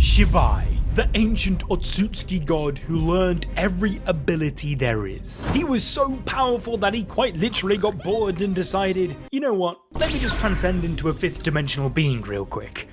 Shibai, the ancient Otsutsuki god who learned every ability there is. He was so powerful that he quite literally got bored and decided, you know what, let me just transcend into a fifth dimensional being real quick.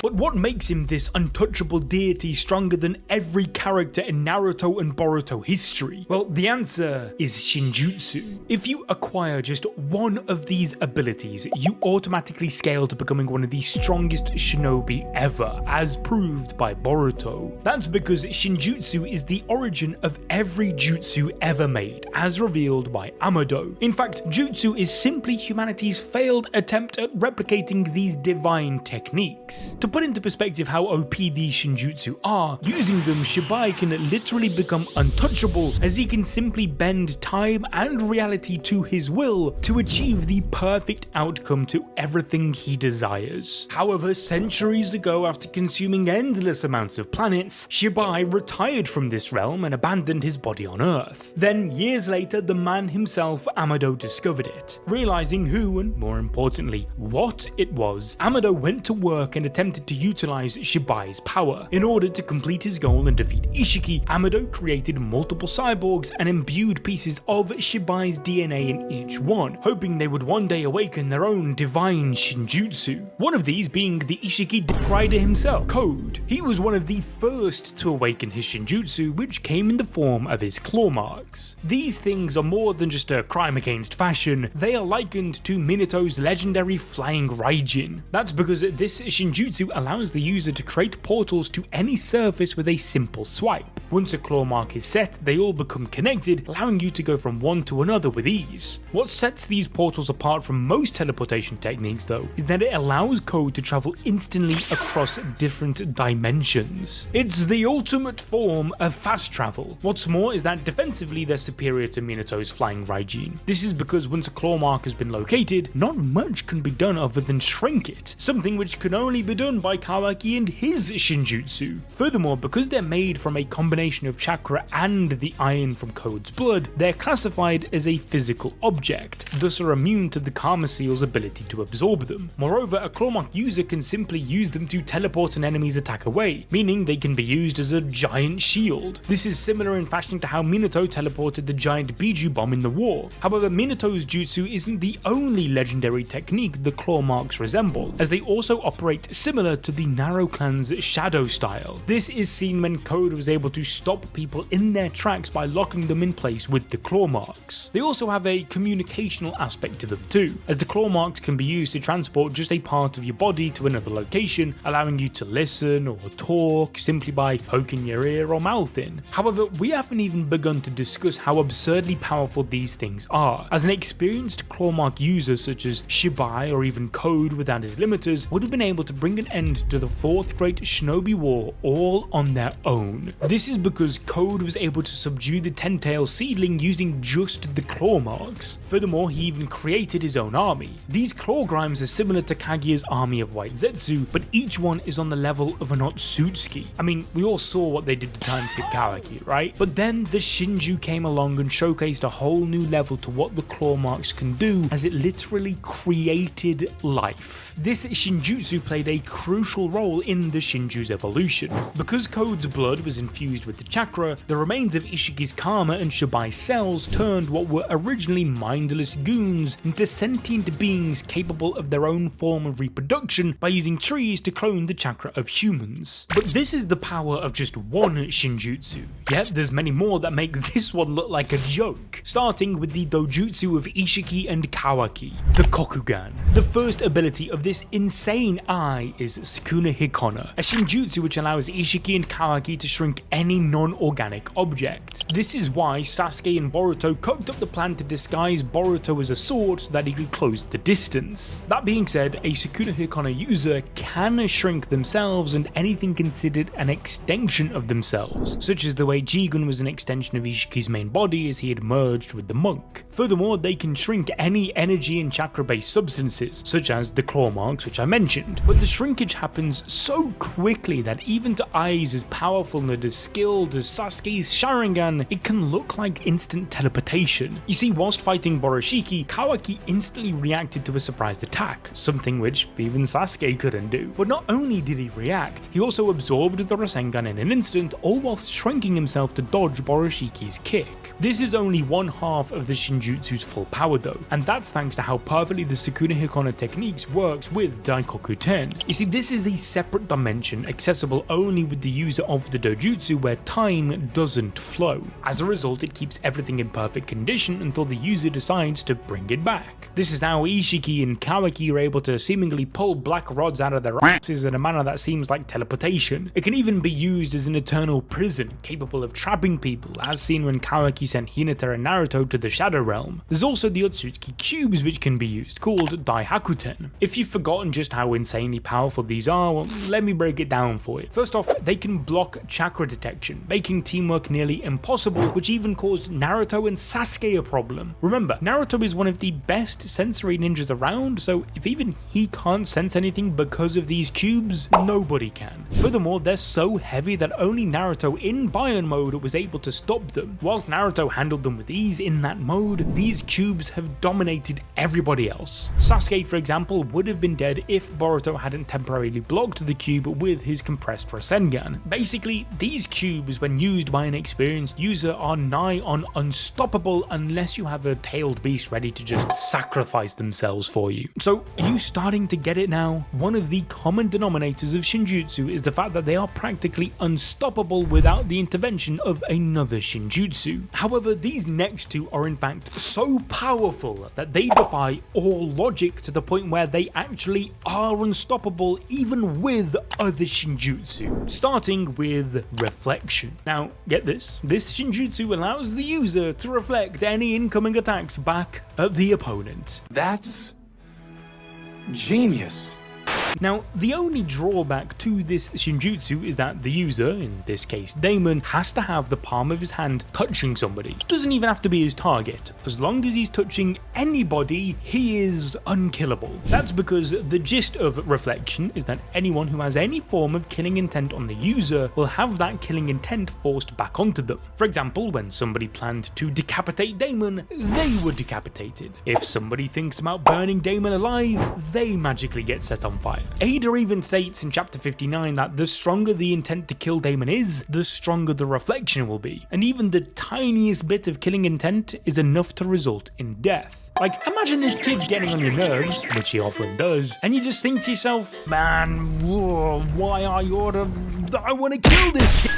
But what makes him this untouchable deity stronger than every character in Naruto and Boruto history? Well, the answer is Shinjutsu. If you acquire just one of these abilities, you automatically scale to becoming one of the strongest shinobi ever, as proved by Boruto. That's because Shinjutsu is the origin of every jutsu ever made, as revealed by Amado. In fact, jutsu is simply humanity's failed attempt at replicating these divine techniques. To put into perspective how OP these Shinjutsu are, using them, Shibai can literally become untouchable, as he can simply bend time and reality to his will to achieve the perfect outcome to everything he desires. However, centuries ago, after consuming endless amounts of planets, Shibai retired from this realm and abandoned his body on Earth. Then, years later, the man himself, Amado, discovered it. Realizing who, and more importantly, what it was, Amado went to work and attempted to utilize Shibai's power. In order to complete his goal and defeat Ishiki, Amado created multiple cyborgs and imbued pieces of Shibai's DNA in each one, hoping they would one day awaken their own divine Shinjutsu. One of these being the Ishiki rider himself, Code. He was one of the first to awaken his Shinjutsu, which came in the form of his claw marks. These things are more than just a crime against fashion, they are likened to Minato's legendary flying Raijin. That's because this Shinjutsu allows the user to create portals to any surface with a simple swipe. Once a claw mark is set, they all become connected, allowing you to go from one to another with ease. What sets these portals apart from most teleportation techniques though, is that it allows Code to travel instantly across different dimensions. It's the ultimate form of fast travel. What's more is that defensively they're superior to Minato's flying Raijin. This is because once a claw mark has been located, not much can be done other than shrink it, something which can only be done by Kawaki and his Shinjutsu. Furthermore, because they're made from a combination of chakra and the iron from Code's blood, they're classified as a physical object, thus are immune to the Karma Seal's ability to absorb them. Moreover, a claw mark user can simply use them to teleport an enemy's attack away, meaning they can be used as a giant shield. This is similar in fashion to how Minato teleported the giant Biju bomb in the war. However, Minato's jutsu isn't the only legendary technique the claw marks resemble, as they also operate similar to the Narrow Clan's shadow style. This is seen when Code was able to stop people in their tracks by locking them in place with the claw marks. They also have a communicational aspect to them too, as the claw marks can be used to transport just a part of your body to another location, allowing you to listen or talk simply by poking your ear or mouth in. However, we haven't even begun to discuss how absurdly powerful these things are, as an experienced claw mark user such as Shibai or even Code without his limiters would have been able to bring an end to the Fourth Great Shinobi War all on their own. This is because Code was able to subdue the Ten-Tail Seedling using just the claw marks. Furthermore, he even created his own army. These claw grimes are similar to Kaguya's army of White Zetsu, but each one is on the level of an Otsutsuki. I mean, we all saw what they did to time skip Kawaki, right? But then the Shinju came along and showcased a whole new level to what the claw marks can do, as it literally created life. This Shinjutsu played a crucial role in the Shinju's evolution. Because Code's blood was infused with the chakra, the remains of Ishiki's karma and Shibai's cells turned what were originally mindless goons into sentient beings capable of their own form of reproduction by using trees to clone the chakra of humans. But this is the power of just one Shinjutsu, yet there's many more that make this one look like a joke, starting with the dojutsu of Ishiki and Kawaki, the Kokugan. The first ability of this insane eye is Sukuna Hikona, a Shinjutsu which allows Ishiki and Kawaki to shrink any non-organic object. This is why Sasuke and Boruto cooked up the plan to disguise Boruto as a sword so that he could close the distance. That being said, a Sukuna Hikona user can shrink themselves and anything considered an extension of themselves, such as the way Jigen was an extension of Ishiki's main body as he had merged with the monk. Furthermore, they can shrink any energy and chakra based substances, such as the claw marks which I mentioned, but the shrink shrinkage happens so quickly that even to eyes as powerful and as skilled as Sasuke's Sharingan, it can look like instant teleportation. You see, whilst fighting Boroshiki, Kawaki instantly reacted to a surprise attack, something which even Sasuke couldn't do. But not only did he react, he also absorbed the Rasengan in an instant, all whilst shrinking himself to dodge Boroshiki's kick. This is only one half of the Shinjutsu's full power though, and that's thanks to how perfectly the Sukuna Hikona techniques works with Daikoku Ten. You see, this is a separate dimension accessible only with the user of the dojutsu where time doesn't flow. As a result, it keeps everything in perfect condition until the user decides to bring it back. This is how Ishiki and Kawaki are able to seemingly pull black rods out of their asses in a manner that seems like teleportation. It can even be used as an eternal prison, capable of trapping people, as seen when Kawaki sent Hinata and Naruto to the Shadow Realm. There's also the Otsutsuki cubes which can be used, called Daihakuten. If you've forgotten just how insanely powerful these are, well, let me break it down for you. First off, they can block chakra detection, making teamwork nearly impossible, which even caused Naruto and Sasuke a problem. Remember, Naruto is one of the best sensory ninjas around, so if even he can't sense anything because of these cubes, nobody can. Furthermore, they're so heavy that only Naruto in Bion mode was able to stop them. Whilst Naruto handled them with ease in that mode, these cubes have dominated everybody else. Sasuke, for example, would have been dead if Boruto hadn't temporarily blocked the cube with his compressed Rasengan. Basically, these cubes, when used by an experienced user, are nigh on unstoppable unless you have a tailed beast ready to just sacrifice themselves for you. So, are you starting to get it now? One of the common denominators of Shinjutsu is the fact that they are practically unstoppable without the intervention of another Shinjutsu. However, these next two are in fact so powerful that they defy all logic to the point where they actually are unstoppable even with other Shinjutsu. Starting with Reflection. Now, get this Shinjutsu allows the user to reflect any incoming attacks back at the opponent. That's genius. Now, the only drawback to this Shinjutsu is that the user, in this case Damon, has to have the palm of his hand touching somebody. Doesn't even have to be his target. As long as he's touching anybody, he is unkillable. That's because the gist of Reflection is that anyone who has any form of killing intent on the user will have that killing intent forced back onto them. For example, when somebody planned to decapitate Damon, they were decapitated. If somebody thinks about burning Damon alive, they magically get set on fire. Ada even states in chapter 59 that the stronger the intent to kill Damon is, the stronger the reflection will be, and even the tiniest bit of killing intent is enough to result in death. Like, imagine this kid's getting on your nerves, which he often does, and you just think to yourself, man, why are you I want to kill this kid.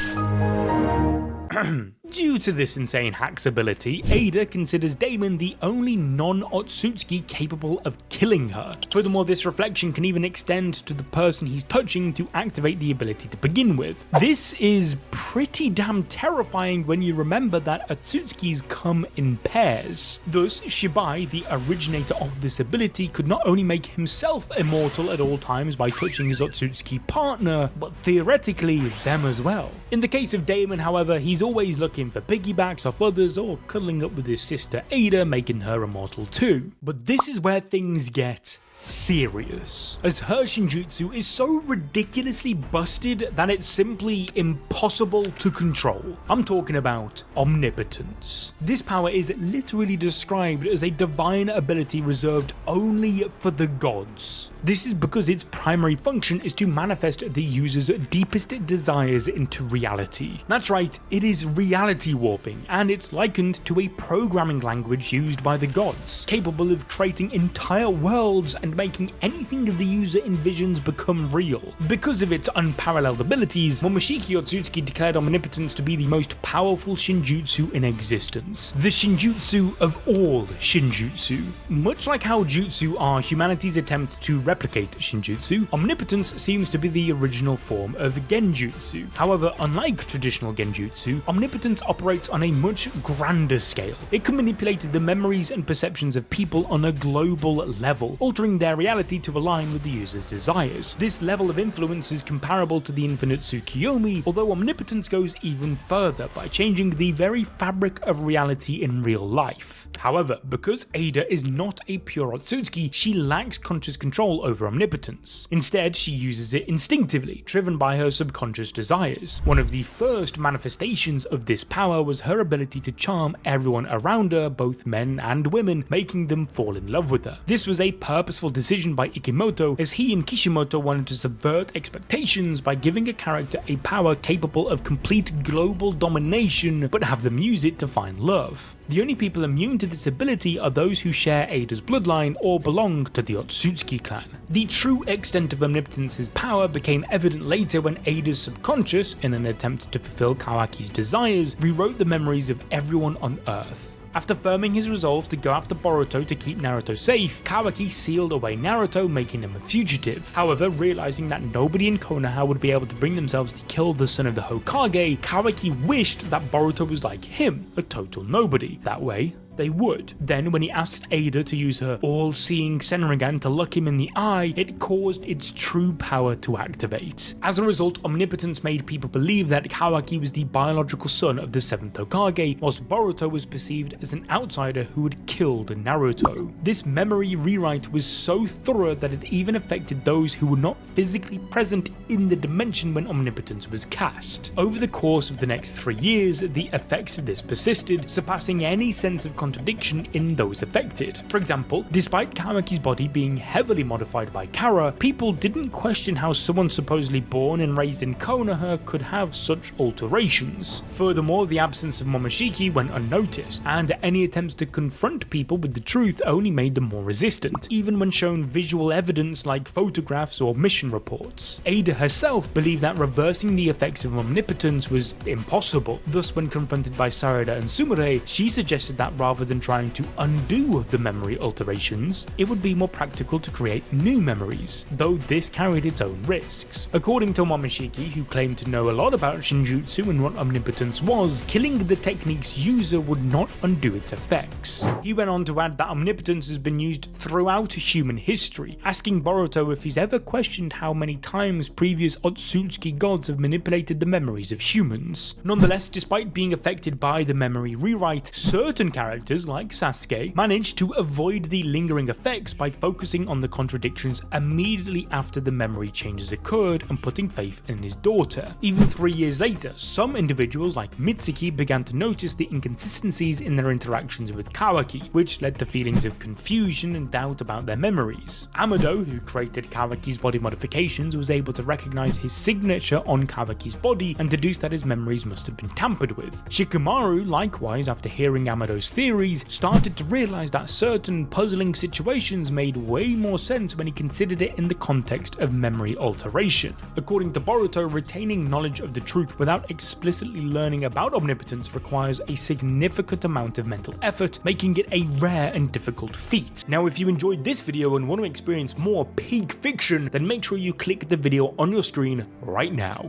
Due to this insane hack's ability, Ada considers Damon the only non-Otsutsuki capable of killing her. Furthermore, this reflection can even extend to the person he's touching to activate the ability to begin with. This is pretty damn terrifying when you remember that Otsutsukis come in pairs. Thus, Shibai, the originator of this ability, could not only make himself immortal at all times by touching his Otsutsuki partner, but theoretically them as well. In the case of Damon, however, he's always looking for piggybacks off others or cuddling up with his sister Ada, making her immortal too. But this is where things get serious, as her Shinjutsu is so ridiculously busted that it's simply impossible to control. I'm talking about Omnipotence. This power is literally described as a divine ability reserved only for the gods. This is because its primary function is to manifest the user's deepest desires into reality. That's right, it is reality warping, and it's likened to a programming language used by the gods, capable of creating entire worlds and making anything the user envisions become real. Because of its unparalleled abilities, Momoshiki Otsutsuki declared Omnipotence to be the most powerful Shinjutsu in existence. The Shinjutsu of all Shinjutsu. Much like how Jutsu are humanity's attempt to replicate Shinjutsu, Omnipotence seems to be the original form of Genjutsu. However, unlike traditional Genjutsu, Shinjutsu, Omnipotence operates on a much grander scale. It can manipulate the memories and perceptions of people on a global level, altering their reality to align with the user's desires. This level of influence is comparable to the infinite Tsukiyomi, although Omnipotence goes even further by changing the very fabric of reality in real life. However, because Ada is not a pure Otsutsuki, she lacks conscious control over Omnipotence. Instead, she uses it instinctively, driven by her subconscious desires. One of the first manifestations of this power was her ability to charm everyone around her, both men and women, making them fall in love with her. This was a purposeful decision by Ikimoto, as he and Kishimoto wanted to subvert expectations by giving a character a power capable of complete global domination, but have them use it to find love. The only people immune to this ability are those who share Ada's bloodline or belong to the Otsutsuki clan. The true extent of Omnipotence's power became evident later when Ada's subconscious, in an attempt to fulfill Kawaki's desires, rewrote the memories of everyone on Earth. After firming his resolve to go after Boruto to keep Naruto safe, Kawaki sealed away Naruto, making him a fugitive. However, realizing that nobody in Konoha would be able to bring themselves to kill the son of the Hokage, Kawaki wished that Boruto was like him, a total nobody. That way, they would. Then, when he asked Ada to use her all-seeing Senringan to look him in the eye, it caused its true power to activate. As a result, Omnipotence made people believe that Kawaki was the biological son of the 7th Hokage, whilst Boruto was perceived as an outsider who had killed Naruto. This memory rewrite was so thorough that it even affected those who were not physically present in the dimension when Omnipotence was cast. Over the course of the next 3 years, the effects of this persisted, surpassing any sense of contradiction in those affected. For example, despite Kawaki's body being heavily modified by Kara, people didn't question how someone supposedly born and raised in Konoha could have such alterations. Furthermore, the absence of Momoshiki went unnoticed, and any attempts to confront people with the truth only made them more resistant, even when shown visual evidence like photographs or mission reports. Ada herself believed that reversing the effects of Omnipotence was impossible. Thus, when confronted by Sarada and Sumire, she suggested that rather than trying to undo the memory alterations, it would be more practical to create new memories, though this carried its own risks. According to Momoshiki, who claimed to know a lot about Shinjutsu and what Omnipotence was, killing the technique's user would not undo its effects. He went on to add that Omnipotence has been used throughout human history, asking Boruto if he's ever questioned how many times previous Otsutsuki gods have manipulated the memories of humans. Nonetheless, despite being affected by the memory rewrite, certain characters like Sasuke managed to avoid the lingering effects by focusing on the contradictions immediately after the memory changes occurred and putting faith in his daughter. Even 3 years later, some individuals like Mitsuki began to notice the inconsistencies in their interactions with Kawaki, which led to feelings of confusion and doubt about their memories. Amado, who created Kawaki's body modifications, was able to recognize his signature on Kawaki's body and deduce that his memories must have been tampered with. Shikamaru, likewise, after hearing Amado's theories, started to realize that certain puzzling situations made way more sense when he considered it in the context of memory alteration. According to Boruto, retaining knowledge of the truth without explicitly learning about Omnipotence requires a significant amount of mental effort, making it a rare and difficult feat. Now, if you enjoyed this video and want to experience more peak fiction, then make sure you click the video on your screen right now.